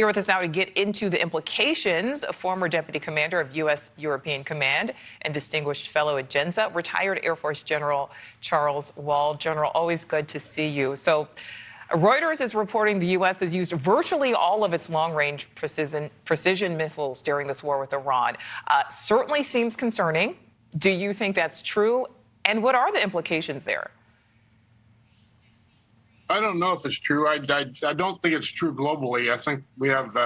Here with us now to get into the implications, a former Deputy Commander of U.S. European Command and distinguished fellow at JINSA, retired Air Force General Charles Wald. General, always good to see you. So Reuters is reporting the U.S. has used virtually all of its long-range precision missiles during this war with Iran. Certainly seems concerning. Do you think that's true? And what are the implications there? I don't know if it's true. I don't think it's true globally. I think we have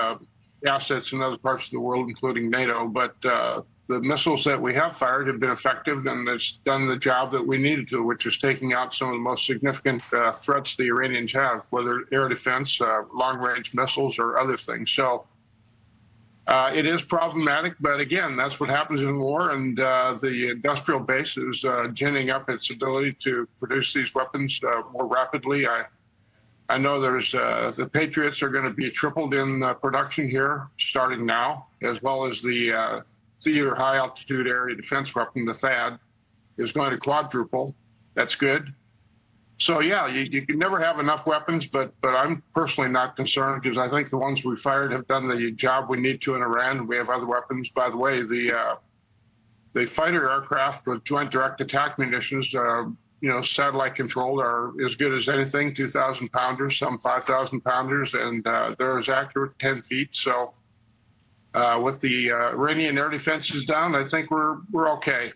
assets in other parts of the world, including NATO. But the missiles that we have fired have been effective, and it's done the job that we needed to, which is taking out some of the most significant threats the Iranians have, whether air defense, long-range missiles, or other things. So it is problematic. But again, that's what happens in war, and the industrial base is ginning up its ability to produce these weapons more rapidly. I know there's the Patriots are going to be tripled in production here starting now, as well as the Theater High Altitude Area Defense Weapon, the THAAD, is going to quadruple. That's good. So, yeah, you can never have enough weapons, but I'm personally not concerned because I think the ones we fired have done the job we need to in Iran. We have other weapons. By the way, the fighter aircraft with joint direct attack munitions, satellite controlled, are as good as anything, 2,000 pounders, some 5,000 pounders, and they're as accurate 10 feet. So with the Iranian air defenses down, I think we're okay.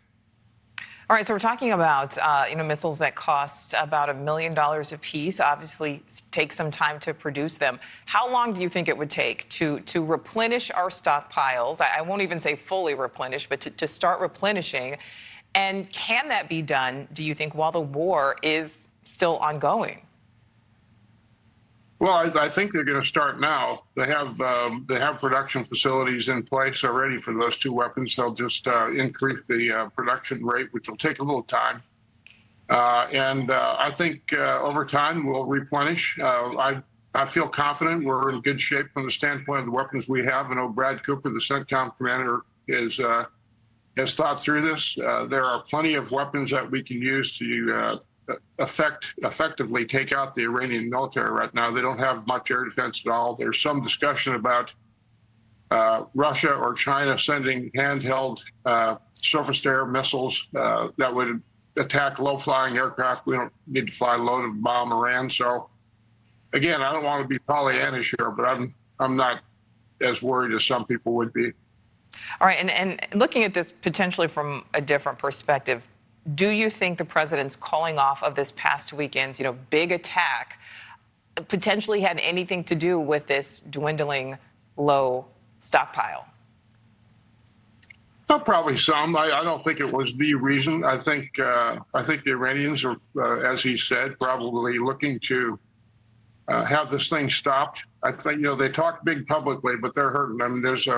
All right, so we're talking about missiles that cost about $1 million a piece. Obviously, take some time to produce them. How long do you think it would take to replenish our stockpiles? I won't even say fully replenish, but to start replenishing. And can that be done, do you think, while the war is still ongoing? Well, I think they're going to start now. They have production facilities in place already for those two weapons. They'll just increase the production rate, which will take a little time. And I think over time we'll replenish. I feel confident we're in good shape from the standpoint of the weapons we have. I know Brad Cooper, the CENTCOM commander, has thought through this. There are plenty of weapons that we can use to effectively take out the Iranian military right now. They don't have much air defense at all. There's some discussion about Russia or China sending handheld surface-to-air missiles that would attack low-flying aircraft. We don't need to fly low to bomb Iran. So, again, I don't want to be Pollyannish here, but I'm not as worried as some people would be. All right, and looking at this potentially from a different perspective, do you think the president's calling off of this past weekend's, big attack potentially had anything to do with this dwindling low stockpile? Well, probably some. I don't think it was the reason. I think the Iranians are, as he said, probably looking to have this thing stopped. I think, they talk big publicly, but they're hurting. I mean, there's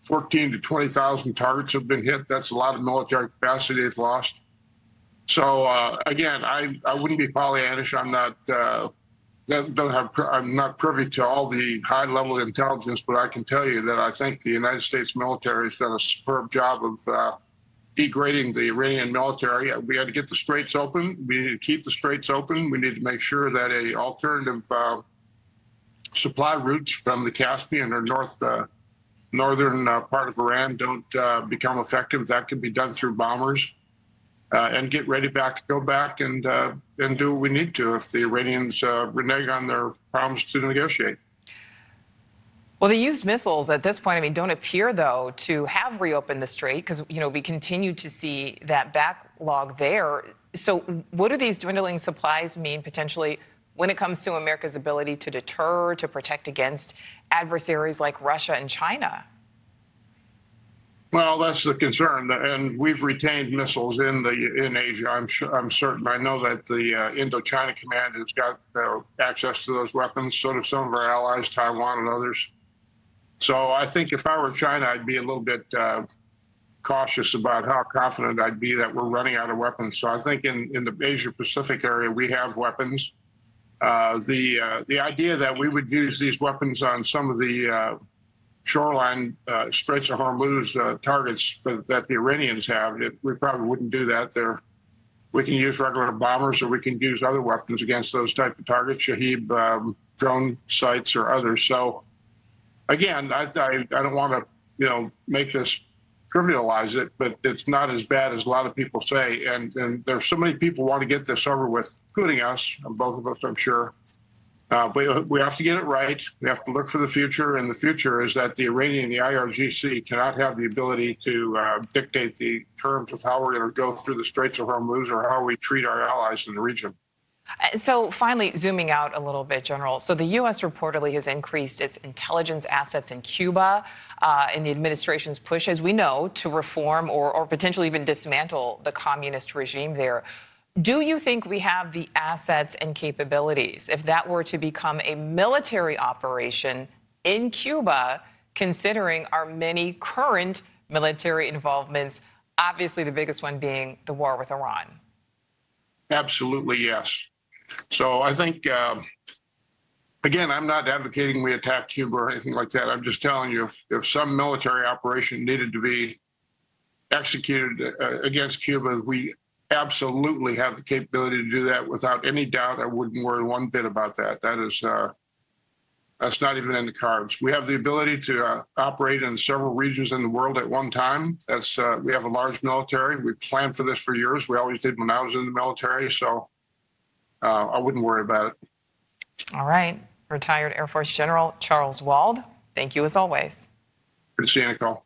14 to 20,000 targets have been hit. That's a lot of military capacity they've lost. So again, I wouldn't be Pollyannish. I'm not privy to all the high-level intelligence, but I can tell you that I think the United States military has done a superb job of degrading the Iranian military. We had to get the straits open. We need to keep the straits open. We need to make sure that a alternative supply routes from the Caspian or northern part of Iran don't become effective. That can be done through bombers, and get ready to go back and do what we need to if the Iranians renege on their promise to negotiate. Well, the used missiles at this point, don't appear, though, to have reopened the strait because, we continue to see that backlog there. So what do these dwindling supplies mean potentially when it comes to America's ability to deter, to protect against adversaries like Russia and China? Well, that's the concern, and we've retained missiles in Asia. I'm certain. I know that the Indochina Command has got access to those weapons. So do some of our allies, Taiwan and others. So I think if I were China, I'd be a little bit cautious about how confident I'd be that we're running out of weapons. So I think in the Asia Pacific area, we have weapons. The idea that we would use these weapons on some of the shoreline Straits of Hormuz targets that the Iranians have, we probably wouldn't do that. We can use regular bombers, or we can use other weapons against those type of targets, Shahib drone sites or others. So again, I don't want to, make this trivialize it, but it's not as bad as a lot of people say. And there's so many people want to get this over with, including us, both of us, I'm sure. But we have to get it right. We have to look for the future, and the future is that the Iranian and the IRGC cannot have the ability to dictate the terms of how we're going to go through the Straits of Hormuz or how we treat our allies in the region. So finally, zooming out a little bit, General. So the U.S. reportedly has increased its intelligence assets in Cuba in the administration's push, as we know, to reform or potentially even dismantle the communist regime there. Do you think we have the assets and capabilities if that were to become a military operation in Cuba, considering our many current military involvements, obviously the biggest one being the war with Iran? Absolutely, yes. So I think, again, I'm not advocating we attack Cuba or anything like that. I'm just telling you, if some military operation needed to be executed against Cuba, we absolutely have the capability to do that without any doubt. I wouldn't worry one bit about that. That's not even in the cards. We have the ability to operate in several regions in the world at one time. We have a large military. We planned for this for years. We always did when I was in the military. So I wouldn't worry about it. All right. Retired Air Force General Charles Wald, thank you as always. Good to see you, Nichole.